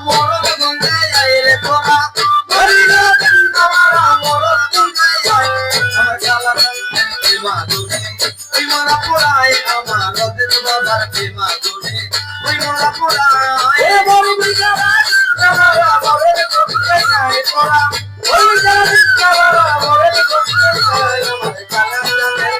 মরদ গঙ্গে আইরে তোরা হরিনা বৃন্দাবন মরদ গঙ্গে আই আমার কালা প্রেমা দুনে ওই মোরা পুরাই আমার রতের বাবার প্রেমা দুনে ওই মোরা পুরাই এ বড় বিজারা আমার মরদ গঙ্গে আই তোরা হরিনা বৃন্দাবন মরদ গঙ্গে আই আমার কালা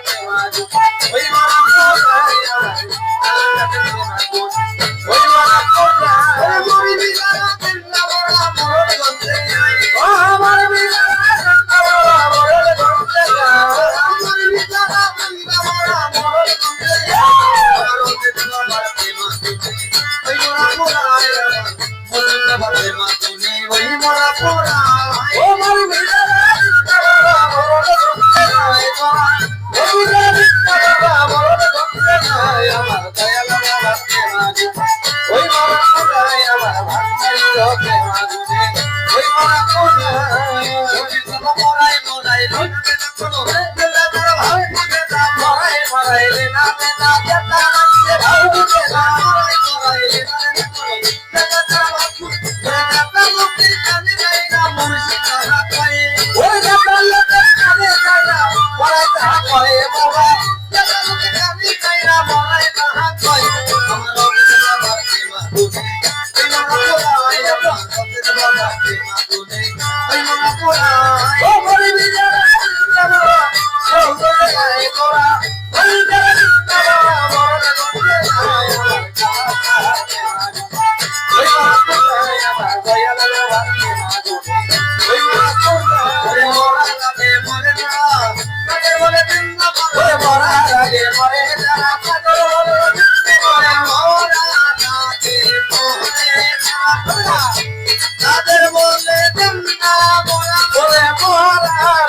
প্রেমা দুনে ওই মোরা পুরাই আমার কালা প্রেমা দুনে ওই মোরা পুরাই এ বড় বিজারা বৃন্দাবন মরদ গঙ্গে আই ও আমার বিজারা বৃন্দাবন মরদ গঙ্গে আই আমার বিজারা বৃন্দাবন মরদ গঙ্গে আই আমার রতের বাবার প্রেমা দুনে ওই মোরা পুরাই আমার প্রেমা দুনে ওই মোরা পুরাই ও আমার বিজারা বৃন্দাবন মরদ গঙ্গে আই ওই বিজারা মরদ গঙ্গে আই আমার দয়াল বাবার প্রেমা দুনে ওই মোরা পুরাই আমার ভান্ডারির প্রেমা দুনে ওই মোরা পুরাই ওই মোরাই মোরাই রোজে কোনো বেলা বড় ভাই বেলা মোরাই মোরাই রে না বেলা বেলা রে ভাই বেলা মোরাই মোরাই রে না কোনো বেলা বাপু বেলা মুক্তি কানে যাই না মুর্শিদ তাহা কয় ওই বেলা লোকে কানে যাই না মোরাই তাহা কয় বাবা বেলা লোকে কানে যাই না মোরাই তাহা কয় আমার রোজে বাবার প্রেমা দুনে ওই মোরা পুরাই আমার রোজে বাবার প্রেমা দুনে ওই মোরা পুরাই ও বলি বিজারা ও বলি আই তোরা ওই বিজারা মরদ গঙ্গে আই আমার কালা প্রেমা দুনে ওই মোরা পুরাই আমার দয়াল বাবার প্রেমা দুনে ওই মোরা পুরাই মোরা লাগে মরে না লাগে বলে বৃন্দাবন ওরে মোরা লাগে মরে না পাগল বলে ওরে মোরা লাগে মরে না তাদের বলে বৃন্দাবন ওরে মোরা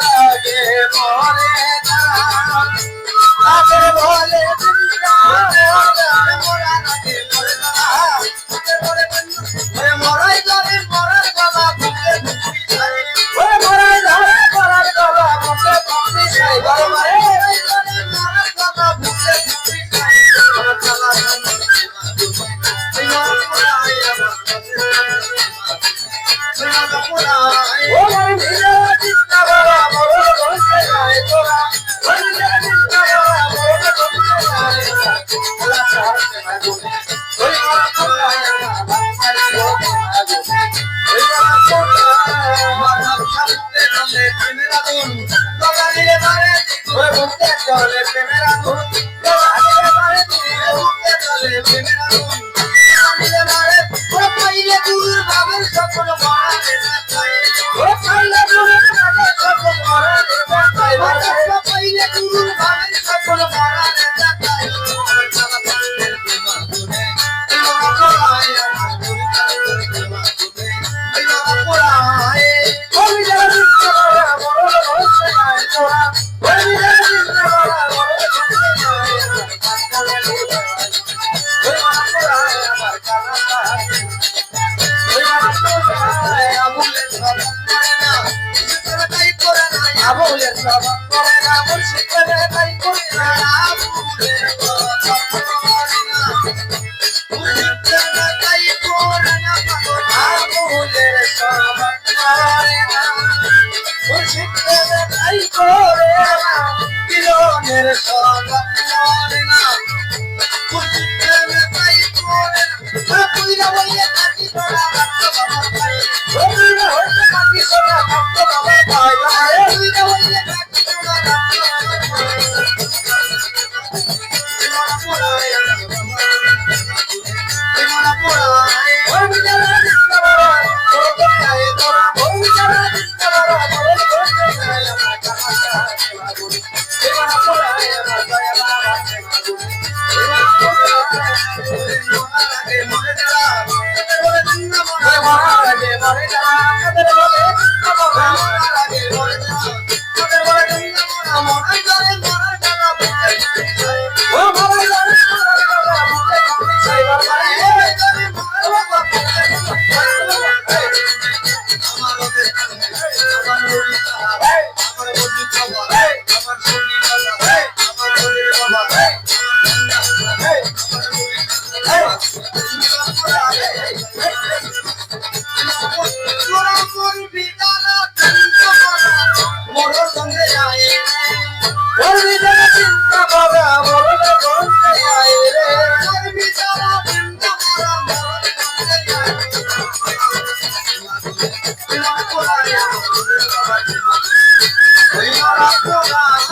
লাগে মরে না তাদের বলে বৃন্দাবন মোরা লাগে মরে না তাদের বলে ওরে মরাই ধরে মরার বাবা বুকে বুকি যায় ওরে মরাই ধরে মরার বাবা বুকে বুকি যায় বাবা রে মরার বাবা বুকে বুকি যায় আমার কালা প্রেমা দুনে ওই মোরা পুরাই আমার ও আমার বিজারা বৃন্দাবন মরদ গঙ্গে আই তোরা ওই বিজারা বৃন্দাবন মরদ গঙ্গে আই কালা প্রেমা দুনে ওই মোরা পুরাই আমার ভান্ডারির প্রেমা দুনে ওই মোরা পুরাই মানব সামনে চলে প্রেমের আগুন লাগাইলে মারে ওই বুকে চলে প্রেমের আগুন লাগাইলে মারে বুকে চলে প্রেমের আগুন লাগাইলে মারে ও পাইলে দূর ভাবের সকল মারে ও পাইলে দূর ভাবের সকল মারে ও পাইলে দূর ভাবের সকল মারে আবুলের সবন করে না মুর্শিদ করে তাই করে না আবুলের সবন করে না মুর্শিদ করে তাই করে না আবুলের সবন করে না মুর্শিদ করে তাই করে না কিরণের সবন করে না মুর্শিদ করে তাই করে না কইরা বইয়ে কাটি তোরা ভক্ত বাবা ভাই কইরা হইছে কাটি তোরা ভক্ত বাবা ভাই কইরা বইয়ে কাটি তোরা ভক্ত বাবা ভাই পোড়ায় আমাদের বাবার মা ওই মরা পোড়ায়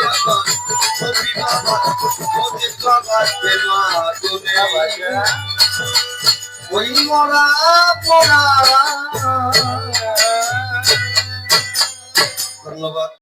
এখন সবি বাবা ওদের বাবার মা দুনিয়া ওই মরা পোড়া ধন্যবাদ।